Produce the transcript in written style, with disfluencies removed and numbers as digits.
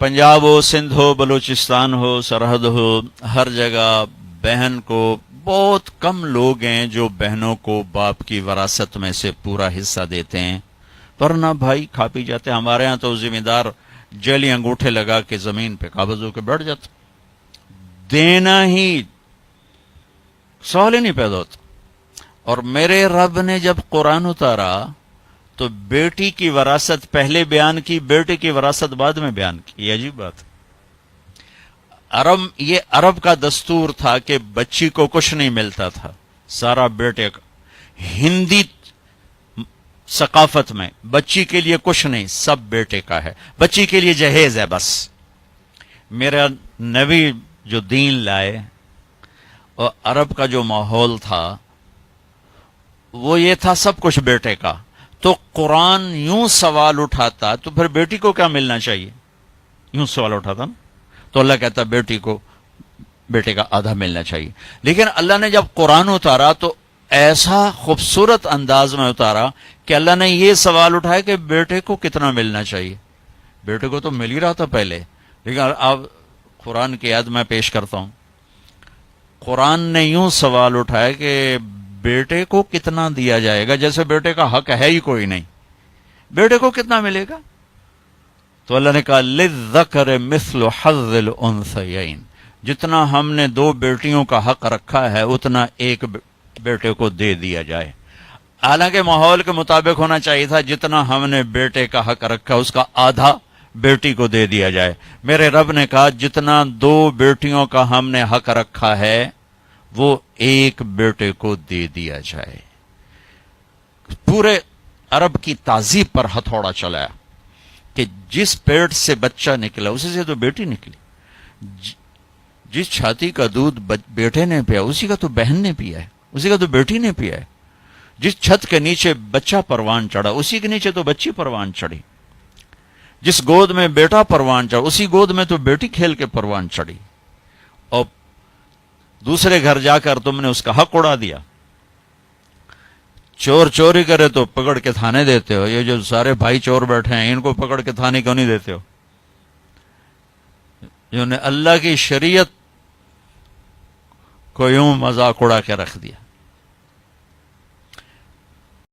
پنجاب ہو، سندھ ہو، بلوچستان ہو، سرحد ہو، ہر جگہ بہن کو، بہت کم لوگ ہیں جو بہنوں کو باپ کی وراثت میں سے پورا حصہ دیتے ہیں، ورنہ بھائی کھا پی جاتے ہیں۔ ہمارے ہاں تو ذمہ دار جیلی انگوٹھے لگا کے زمین پہ قابض ہو کے بیٹھ جاتا، دینا ہی سوال ہی نہیں پیدا ہوتا۔ اور میرے رب نے جب قرآن اتارا تو بیٹی کی وراثت پہلے بیان کی، بیٹے کی وراثت بعد میں بیان کی۔ یہ عجیب بات۔ یہ عرب کا دستور تھا کہ بچی کو کچھ نہیں ملتا تھا، سارا بیٹے کا۔ ہندی ثقافت میں بچی کے لیے کچھ نہیں، سب بیٹے کا ہے، بچی کے لیے جہیز ہے بس۔ میرا نبی جو دین لائے اور عرب کا جو ماحول تھا وہ یہ تھا سب کچھ بیٹے کا، تو قرآن یوں سوال اٹھاتا تو پھر بیٹی کو کیا ملنا چاہیے، یوں سوال اٹھاتا نا، تو اللہ کہتا بیٹی کو بیٹے کا آدھا ملنا چاہیے۔ لیکن اللہ نے جب قرآن اتارا تو ایسا خوبصورت انداز میں اتارا کہ اللہ نے یہ سوال اٹھایا کہ بیٹے کو کتنا ملنا چاہیے۔ بیٹے کو تو مل ہی رہا تھا پہلے، لیکن اب قرآن کی یاد میں پیش کرتا ہوں۔ قرآن نے یوں سوال اٹھایا کہ بیٹے کو کتنا دیا جائے گا، جیسے بیٹے کا حق ہے ہی کوئی نہیں، بیٹے کو کتنا ملے گا؟ تو اللہ نے کہا للذکر مثل حظ الانثیین، جتنا ہم نے دو بیٹیوں کا حق رکھا ہے اتنا ایک بیٹے کو دے دیا جائے۔ حالانکہ ماحول کے مطابق ہونا چاہیے تھا جتنا ہم نے بیٹے کا حق رکھا اس کا آدھا بیٹی کو دے دیا جائے۔ میرے رب نے کہا جتنا دو بیٹیوں کا ہم نے حق رکھا ہے وہ ایک بیٹے کو دے دیا جائے۔ پورے عرب کی تہذیب پر ہتھوڑا چلایا کہ جس پیٹ سے بچہ نکلا اسی سے تو بیٹی نکلی، جس چھاتی کا دودھ بیٹے نے پیا اسی کا تو بہن نے پیا ہے، اسی کا تو بیٹی نے پیا ہے، جس چھت کے نیچے بچہ پروان چڑھا اسی کے نیچے تو بچی پروان چڑھی، جس گود میں بیٹا پروان چڑھا اسی گود میں تو بیٹی کھیل کے پروان چڑھی، اور دوسرے گھر جا کر تم نے اس کا حق اڑا دیا۔ چور چوری کرے تو پکڑ کے تھانے دیتے ہو، یہ جو سارے بھائی چور بیٹھے ہیں ان کو پکڑ کے تھانے کیوں نہیں دیتے ہو؟ جنہوں نے اللہ کی شریعت کو یوں مذاق اڑا کے رکھ دیا۔